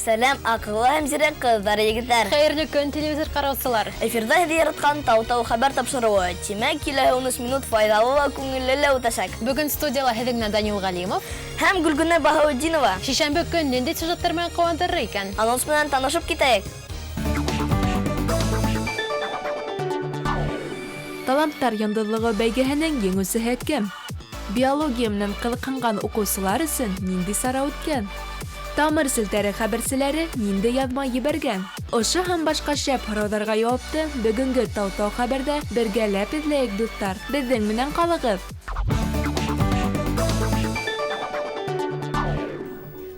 Сәлем, ақылы һәм зирәк кыздар, егетләр. Хәерле көн, телевизор караучылар. Эфирда һеҙҙе яратҡан Тау-Тау хәбәр тапшырыуы. Тимәк, киләһе 13 минут файҙалы ла күңелле лә үтәсәк. Бүген студияла һеҙҙең Данил Галимов Һәм Гөлгөнә Баһаутдинова. Шишәмбе көн ниндәй сюжеттар менән ҡыуандырыр икән? Анонс менән танышып китәйек. Таланттар йондоҙлоғо бәйгеһенең еңеүсеһе кем? Биология менән ҡыҙыҡһынған уҡыусылар өсөн ниндәй сара үткән? Тамыр селтәре хәбәрселәре ниндәй яҙма ебәргән? Ошо һәм башҡа шәп һорауҙарға яуапты бөгөнгө Тау-Тау хәбәрҙә бергәләп эҙләйек, дуҫтар. Беҙҙең менән ҡалығыҙ.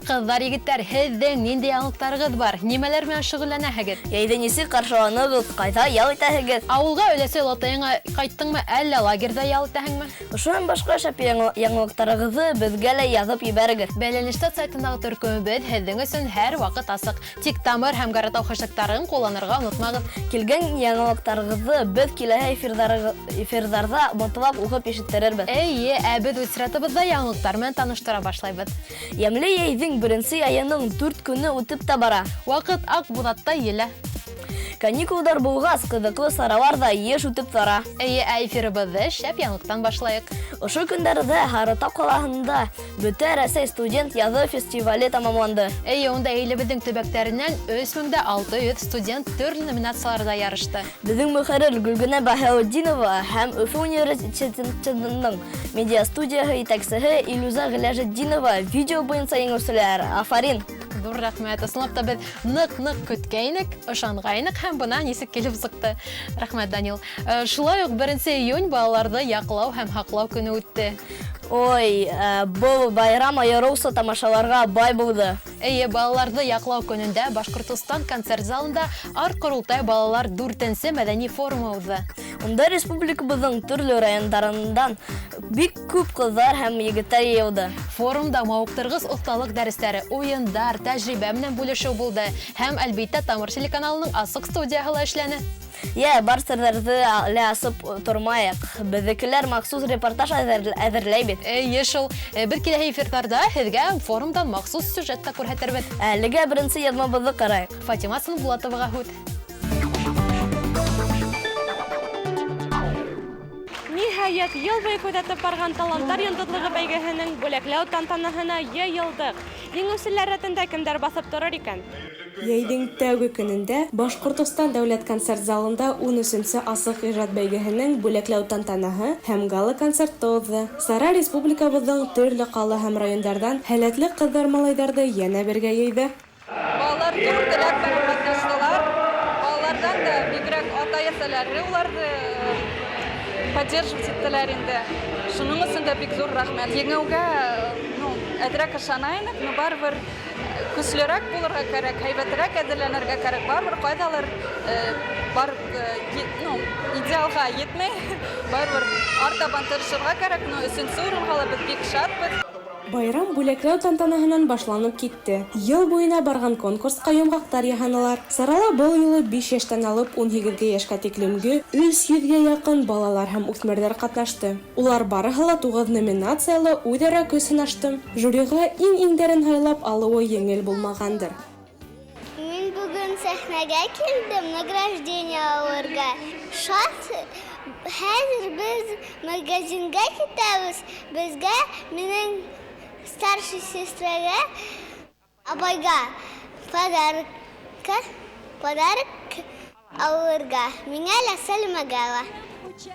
Ҡыҙҙар, егеттәр, һеҙҙең ниндәй яңылыҡтарығыҙ бар? Нимәләр менән шөғөлләнәһегеҙ? Йәйҙе нисек ҡаршыланыгыҙ? Ҡайҙа ял итәһегеҙ? Ауылға өләсәй олатайыңа ҡайттыңмы, әллә лагерҙа ял итәһеңме? Ошо һәм башҡа шәп яңылыҡтарығыҙҙы беҙгә лә яҙып ебәрегеҙ. Бәйләнештә сайтындағы төркөмөбөҙ һеҙҙең өсөн һәр ваҡыт асыҡ. Тик тамыр һәм Гаратау хэштегтарын ҡулланырға онотмағыҙ. Килгән яңылыҡтарығыҙҙы беҙ киләһе эфирҙарҙа мотлаҡ уҡып ишеттерербеҙ. Эйе, ә беҙ үҙ сиратыбыҙҙа яңылыҡтар менән таныштыра башлайбыҙ. Йәмле йәйҙең беренсе айының 4 көнө үтеп тә бара. Ваҡыт аҡ буҙатта елә. Каникулдар булғас, ҡыҙыҡлы саралар да йыш үтеп тора. Эйе, ә эфирыбыҙҙы шәп яңылыҡтан башлайыҡ. Ошо көндәрҙә Һарытау ҡалаһында Бөтә Рәсәй студент яҙы фестивале тамамланды. Эйе, унда илебеҙҙең төбәктәренән 3600 студент төрлө номинацияларҙа ярышты. Беҙҙең мөхәррир Гөлгөнә Баһаутдинова һәм Өфө университетының медиа студияһы етәксеһе Илюза Ғиләжетдинова видео буйынса еңеүселәр. Афарин! Ҙур рәхмәт. Ысынлап та беҙ ныҡ-ныҡ көткәйнек, ышанғайныҡ һәм бына нисек килеп сыҡты. Рәхмәт, Данил. Шулай уҡ 1 июнь балаларҙы яҡлау һәм һаҡлау көнө үтте. Ой, был байрам айырыуса тамашаларға бай булды. Эйе, балаларҙы яҡлау көнөндә Башҡортостан концерт залында Ар-Ҡоролтай балалар 4-нсе мәҙәни форумы уҙҙы. Унда республикабыҙҙың төрлө райондарынан бик күп ҡыҙҙар һәм егеттәр йыйылды. Форумда мауыҡтырғыс оҫталыҡ дәрестәре, уйындар, тәжрибә менән бүлешеү булды һәм, әлбиттә, Тамыр телеканалының асыҡ студияһы ла эшләне. Бар сырҙарҙы лә асып тормайыҡ. Беҙҙекеләр махсус репортаж әҙерләй бит. Эйе шул. Беҙ киләһе эфирҙарҙа һеҙгә форумдан махсус сюжет та күрһәтербеҙ. Әлегә беренсе яҙмабыҙҙы ҡарайыҡ. Фатима Сынбулатоваға һүҙ. Ниһайәт, йыл буйы күҙәтеп барған таланттар йондоҙлоғо бәйгеһенең бүләкләү тантанаһына йыйылдыҡ. Еңеүселәр рәтендә кемдәр баҫып торор икән? Йәйҙең тәүге көнөндә Башҡортостан дәүләт концерт залында 13-нсе асыҡ ижад бәйгеһенең бүләкләү тантанаһы һәм гала концерты уҙҙы. Сара республикабыҙҙың төрлө ҡала һәм райондарҙан һәләтле ҡыҙҙар-малайҙарҙы йәнә бергә йыйҙы. Балалар төркөләп катнаштылар. Балалардан да бигерәк ата-әсәләре уларҙы поддерживать иттеләр инде. Шуның өсөн дә бик зур рәхмәт. Еңеүгә әҙерәк ышанайныҡ, но барыбер көслөрәк булырға кәрәк, һәйбәтерәк әҙерләнергә кәрәк. Барыбер ҡайҙалыр идеалға етмәй. Барыбер артабан тырышырға кәрәк, но 3-нсе урынға ла беҙ бик шатбыҙ. Байрам бүләкләү тантанаһынан башланып китте. Йыл буйына барған конкурсҡа йомғаҡтар яһанылар. Сарала был юлы 5 йәштән алып 12 йәшкә тиклемге 300-гә яҡын балалар һәм үҫмерҙәр ҡатнашты. Улар барыһы ла 9 номинациялы үҙ-ара көс һынашты. Жюриға иң-иңдәрен һайлап алыуы еңел булмағандыр. Мин бүген сәхнәгә килдем награждение алырға. Шат. Хәзер без магазинға китәбез. Безгә минең старший сестрәгә абайга подарок алырға. Миңә лә Сәлимәгә ла.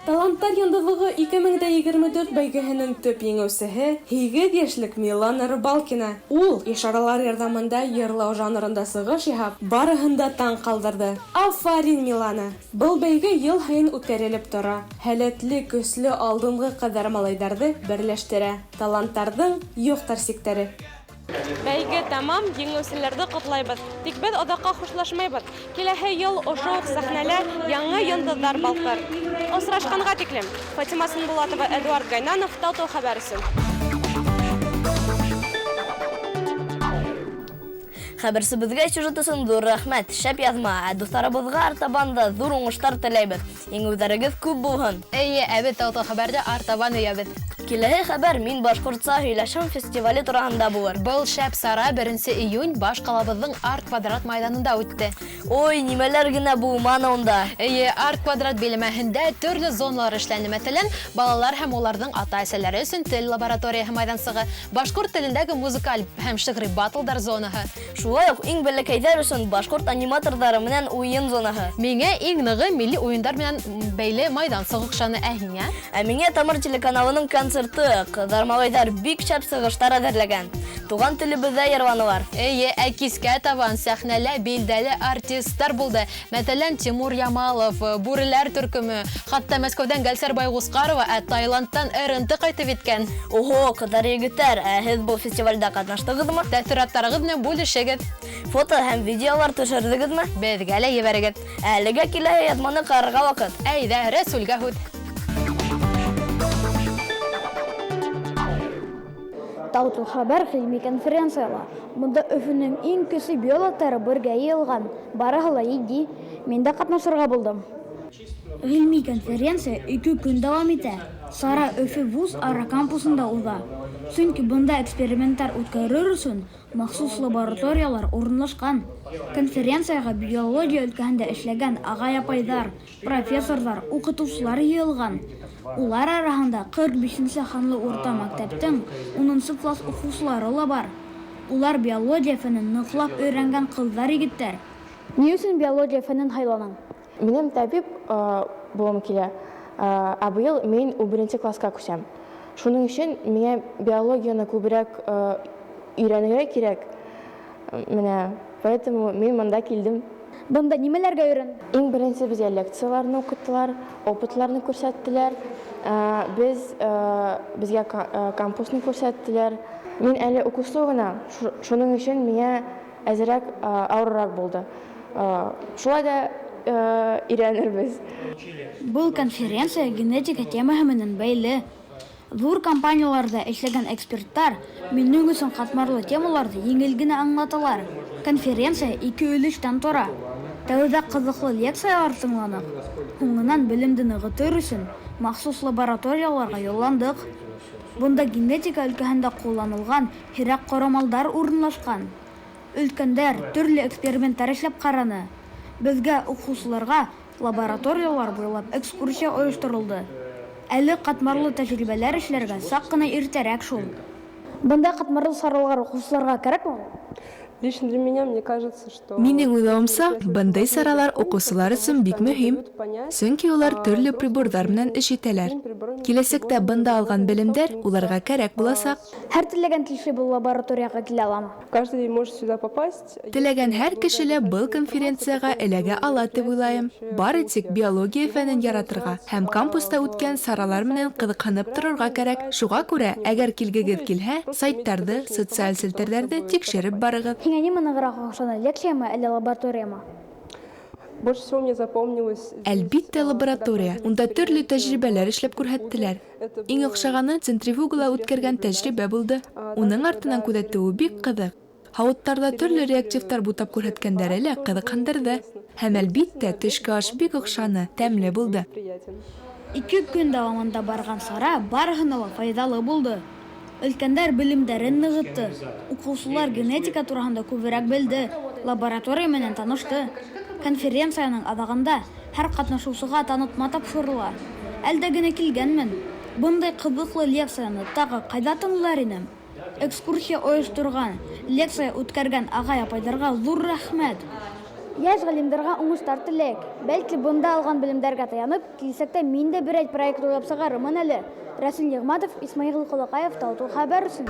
Таланттар йондоҙлоғо 2024 бәйгеһенең төп еңеүсеһе 8 йәшлек Милана Рыбалкина. Ул ишаралар ярҙамында йырлау жанрында сығыш яһап, барыһын да таң ҡалдырҙы. Афарин, Милана! Был бәйге йыл һайын үткәрелеп тора. Һәләтле, көслө алдынғы ҡыҙҙар-малайҙарҙы берләштерә. Таланттарҙың юҡтар сиктәре. Бәйге тамам, еңеүселәрҙе ҡотлайбыҙ. Тик беҙ оҙаҡҡа хушлашмайбыҙ. Киләһе йыл ошо уҡ сәхнәлә яңы йондоҙҙар балҡыр. Осрашканга тиклем. Фатима Сынбулатова, Эдуард Гайнанов, Талтау хәбәр өчен. Хәбәрсебезгә сюжет өчен зур рәхмәт. Шәп язма. Дусларыбызга артабан да зур уңышлар теләйбез. Иңүләрегез күп булһын. Әйе, әбет Талтау хәбәрдә артабан өябез. Киләһе хәбәр мин башкортса һөйләшәм фестивале турында булыр. Был шәп сара 1 июнь баш калабызның арт квадрат майданында үтте. Ой, нимәләр генә булманы унда. Әйе, арт квадрат биләмәһендә төрле зоналар эшләнде. Мәсәлән, балалар һәм уларның ата-әсәләре өчен тел лабораторияһы майдансыгы, башкорт телендәге музыкаль һәм шигъри батлдар зонаһы. Шулай ук иң бәләкәйҙәр өчен башкорт аниматорлары менән уен зонаһы. Миңа иң ныгы милли уендар белән бәйле майдансыгы охшаны. Ә һиңә? Ә миңә Тамыр телеканалының концерты, кызлар малайҙар бик шәп сығыштар әҙерләгән. Туган телебеҙҙә йырланылар. Әйе, ә кискә табан сәхнәлә билдәле артисттар булды. Мәсәлән, Тимур Ямалов, Бүреләр төркеме, хатта Мәскәүдән Гәлсәр Байгускарова, ә Таиландтан РНТ кайтып иткән. Ого, кызлар егеттәр, ә һеҙ был фестивальдә катнаштығыҙмы? Тәэҫүраттарығыҙ менән бүлешегеҙ. Фото һәм видеолар төшөрҙөгөҙмө? Беҙгә лә ебәрегеҙ. Әлегә киләһе яҙманы ҡарарға ваҡыт. Әйҙә, Рәсүлгә һүҙ. Талтау хәбәр ғилми конференцияла. Бында Өфөнөң иң көсө биологтары бергә йыйылған. Барыһы ла етди. Мин дә ҡатнашырға булдым. Ғилми конференция 2 көн дауам итә. Сара Өфө вуз ара кампусында уза. Сөнки бында эксперименттар үткәрер өсөн махсус лабораториялар урынлашҡан. Конференцияға биология өлкәһендә эшләгән ағай-апайҙар, профессорҙар, уҡытыусылар йыйылған. Улар араһында 45-нче һанлы урта мәктәптең 10-нчы класс уҡыусылары ла бар. Улар биология фәнен ныҡлап өйрәнгән ҡыҙҙар егеттәр. Ни өсөн биология фәнен һайланың? Минем табип булғым килә, ә быйыл мин 11-нче класска күсәм. Шуның өчен миңә биологияны күберәк өйрәнергә кирәк. Менә, поэтому мин монда килдем. Бында нимәләргә өйрән? Иң беренсе безгә лекцияларны укыттылар, опытларны күрсәттеләр. Безгә кампусны күрсәттеләр. Мин әле укышлы гына, шуның өчен миңә әзерәк авыррак булды. Шулай да өйрәнербез. Был конференция генетика темаһы менән бәйле. Зур компанияларда эшләгән эксперттар минең өсөн катмарлы темаларҙы еңел генә аңлаталар. Конференция 2 өлөштән тора. Тәүҙә ҡыҙыҡлы лекциялар тыңланыҡ. Һуңынан белемде нығытыр өсөн махсус лабораторияларға юлландыҡ. Бында генетика өлкәһендә ҡулланылған һирәк ҡорамалдар урынлашҡан. Өлкәндәр төрлө эксперименттар эшләп ҡараны. Беҙгә уҡыусыларға лабораториялар буйлап экскурсия ойошторолдо. Әле ҡатмарлы тәжрибәләр эшләргә саҡ ҡына иртәрәк шул. Бында ҡатмарлы саралар уҡыусыларға кәрәкме? Лично для меня, мне кажется, что... Минең уйлауымса, бындай саралар уҡыусылар өсөн бик мөһим. Сөнки улар төрлө приборҙар менән эш итәләр. Киләсәктә бында алған белемдәр уларға кәрәк буласаҡ. Һәр теләгән кеше был лабораторияға килә аламы? Каждый может сюда попасть. Теләгән һәр кеше лә был конференцияға эләгә ала тип уйлайым. Бары тик биология фәнен яратырға һәм кампуста үткән саралар менән ҡыҙыҡһынып торорға кәрәк. Шуға күрә, әгәр килгегеҙ килһә, сайттарҙы, социаль селтәрҙәрҙе тикшереп барығыҙ. Һиңә нимә нығыраҡ оҡшаны, лекциямы әллә лабораториямы? Больше всего мне запомнилось... Әлбиттә лаборатория. Унда төрлө тәжрибәләр эшләп күрһәттеләр. Иң оҡшағаны центрифугала үткәргән тәжрибә булды. Уның артынан күҙәтеүе бик ҡыҙыҡ. Һауыттарҙа төрлө реактивтар бутап күрһәткәндәре лә ҡыҙыҡһындырҙы. Һәм әлбиттә төшкө аш бик оҡшаны, тәмле булды. 2 көн дауамында барған сара барыһына ла файҙалы булды. Өлкәндәр белемдәрен нығытты. Уҡыусылар генетика тураһында күберәк белде. Лаборатория менән танышты. Конференцияның аҙағында һәр ҡатнашыусыға танытма тапшырыла. Әлдә генә килгәнмен. Бындай ҡыҙыҡлы лекцияны тағы ҡайҙа тыңлар инем? Экскурсия ойошторған, лекция үткәргән ағай-апайҙарға ҙур рәхмәт. Йәш ғалимдарға уңыштар теләйек. Бәлки бында алған белемдәргә таянып, киләсәктә мин дә берәй проект уйлап сығарырмын әле. Рәсүл Йығматов, Исмаил Ҡолаҡаев, Талтау хәбәр өсөн.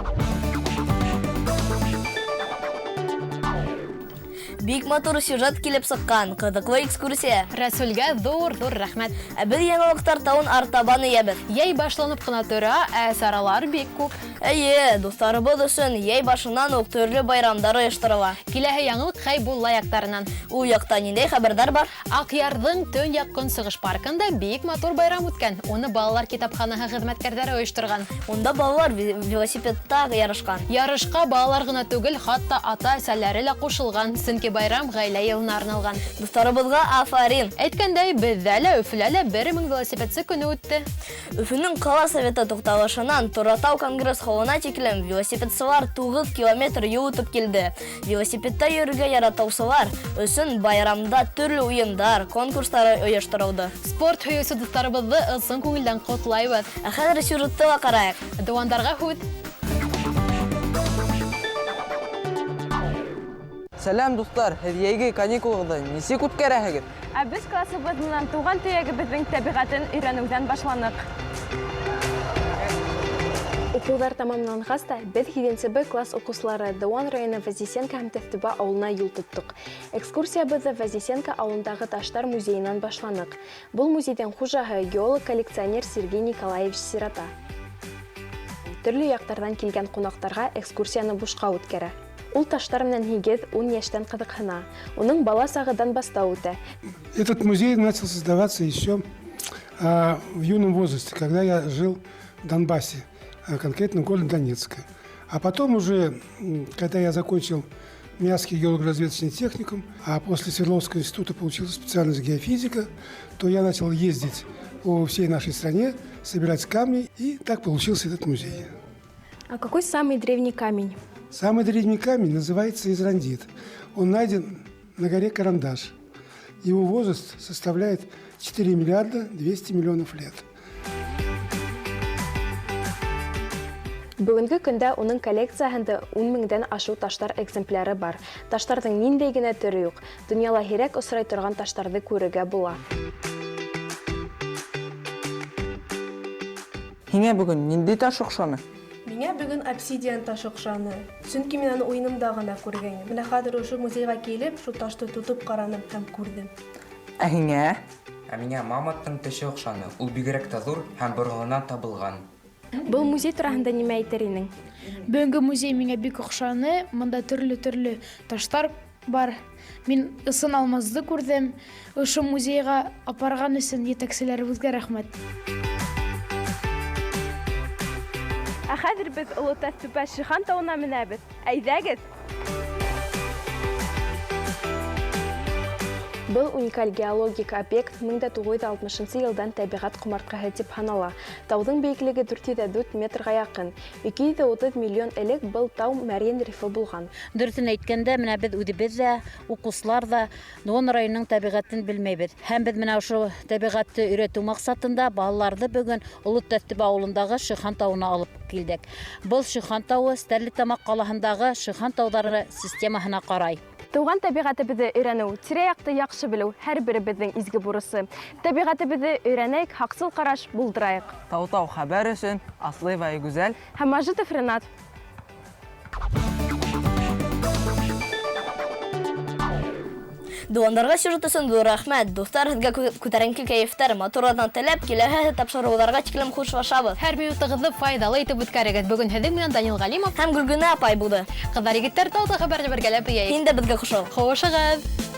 Бик матур сюжет килеп сыккан, кызыклы экскурсия. Рәсүлгә ҙур рәхмәт. Ә без яңалыктар тауын артабан иябез. Яй башланып кына тора, ә саралар бик күп. Әйе, дусларыбыз өсөн яй башыннан ук төрле байрамдар оештырыла. Киләһе яңылык Хәйбулла яктарынан. Ул якта ниндәй хәбәрдар бар? Акъярдың Төньяк Көнсыгыш паркында бик матур байрам үткән. Уны балалар китапханаһы хеҙмәткәрҙәре оештырған. Унда балалар велосипедта ярышкан. Ярышка балалар гына түгел, хатта ата-әсәләре лә ҡушылған, сөнки байрам ғаилә йылына арналған. Дусларыбызга афарин. Әйткәндәй, беҙҙә лә Өфөлә лә 1000 велосипедсы көне үтте. Өфөнөң ҡала советы туҡталышынан Торатау конгресс һалына тиклем велосипедсылар 9 километр юл үтеп килде. Велосипедта йөрөргә яратыусылар өсөн байрамда төрлө уйындар, конкурстар оештырылды. Спорт һөйөүсе дуҫтарыбыҙҙы ысын күңелдән ҡотлайбыҙ. Ә хәҙер сюжетты ла ҡарайыҡ. Дыуандарға һүҙ. Сәләм, дуҫтар, һеҙ йәйге каникулығыҙҙы нисек үткәрәһегеҙ? Ә без классыбыҙ менән туған төйәгебеҙҙең тәбиғәтен өйрәнеүҙән башланыҡ. Уҡыуҙар тамамланғас та, беҙ 7-нче Б класс уҡыусылары Дыуан районы Вознесенка һәм Тәфтүбә ауылына юл тоттоҡ. Экскурсиябыҙҙы Вознесенка ауылындағы Таштар музейынан башланыҡ. Был музейҙың хужаһы геолог-коллекционер Сергей Николаевич Сирота. Төрлө яҡтарҙан килгән ҡунаҡтарға экскурсияны бушҡа үткәрә. Ул таштар менән 8-10 йәштән ҡыҙыҡһына. Уның бала сағыдан баста үтә. Этот музей начал создаваться еще в юном возрасте, когда я жил в Донбассе, конкретно в городе Донецке. А потом уже, когда я закончил Миасский геолого-разведочный техникум, а после Свердловского института получил специальность геофизика, то я начал ездить по всей нашей стране, собирать камни, и так получился этот музей. А какой самый древний камень? Самый древний камень называется израндит. Он найден на горе Карандаш. Его возраст составляет 4 миллиарда 200 миллионов лет. Бүгінгі көндә уның коллекцияһында 10 меңдән ашу таштар экземпляры бар. Таштарҙың ниндәй генә төрө юҡ. Донъяла һирәк осрай торған таштарҙы күрергә була. Һиңә бөгөн ниндәй таш оҡшаны? Миңә бөгөн обсидиан ташы оҡшаны. Сөнки мин аны уйынымда ғына күргәйнем. Менә хәҙер ошо музейға килеп, шу ташты тотоп ҡараным һәм күрҙем. Ә һиңә? Ә миңә мамонттың теше оҡшаны. Ул бигерәк тә ҙур һәм борғонан табылған. Был музей тураһында нимә әйтер инең? Бөгөнгө музей миңә бик оҡшаны. Мында төрлө таштар бар. Мин ысын алмазды күрҙем. Ошо музейға апарған өсөн етәкселәребеҙгә рәхмәт. Ә хәҙер без Оло Тәфтүбә Шихан тауына менәбеҙ. Әйҙәгеҙ! Был уникаль геологик объект 1960 йылдан тәбиғәт ҡомартҡыһы тип һанала. Тауҙың бейеклеге 404 метрға яҡын. 230 миллион элек был тау мәрйен рифы булған. Дөрөҫөн әйткәндә, менә беҙ үҙебеҙ ҙә, уҡыусылар ҙа Дыуан районының тәбиғәтен белмәйбеҙ. Һәм беҙ менә ошо тәбиғәтте өйрәтеү маҡсатында балаларҙы бөгөн Оло Тәфтүбә ауылындағы Шихан тауына алып килдек. Был Шихан тауы Стәрлетамаҡ ҡалаһындағы Шихан тауҙары системаһына ҡарай. Туған тәбиғәтебеҙҙе өйрәнеү, тирә-яҡты яҡшы белеү һәр беребеҙҙең изге бурысы. Тәбиғәтебеҙҙе өйрәнәйек, һаҡсыл ҡараш булдырайыҡ. Тау-тау хәбәр өсөн Аслыева Айгүзәл Һәм Мажитов Ренат. Дыуандарға сюжет өсөн ҙур рәхмәт. Дуҫтар, һеҙгә күтәренке кәйефтәр, матурларҙан теләп, киләһе тапшырыуҙарға тиклем хушлашабыҙ. Һәр минутығыҙҙы файҙалы итеп үткәрегеҙ. Бөгөн һеҙҙең менән Данил Ғәлимов һәм Гөлгөнә апай булды. Ҡыҙҙар, егеттәр, тауҙа хәбәрне бергәләп бейәйек. Һин дә беҙгә ҡушыл. Ҡыуышығыҙ!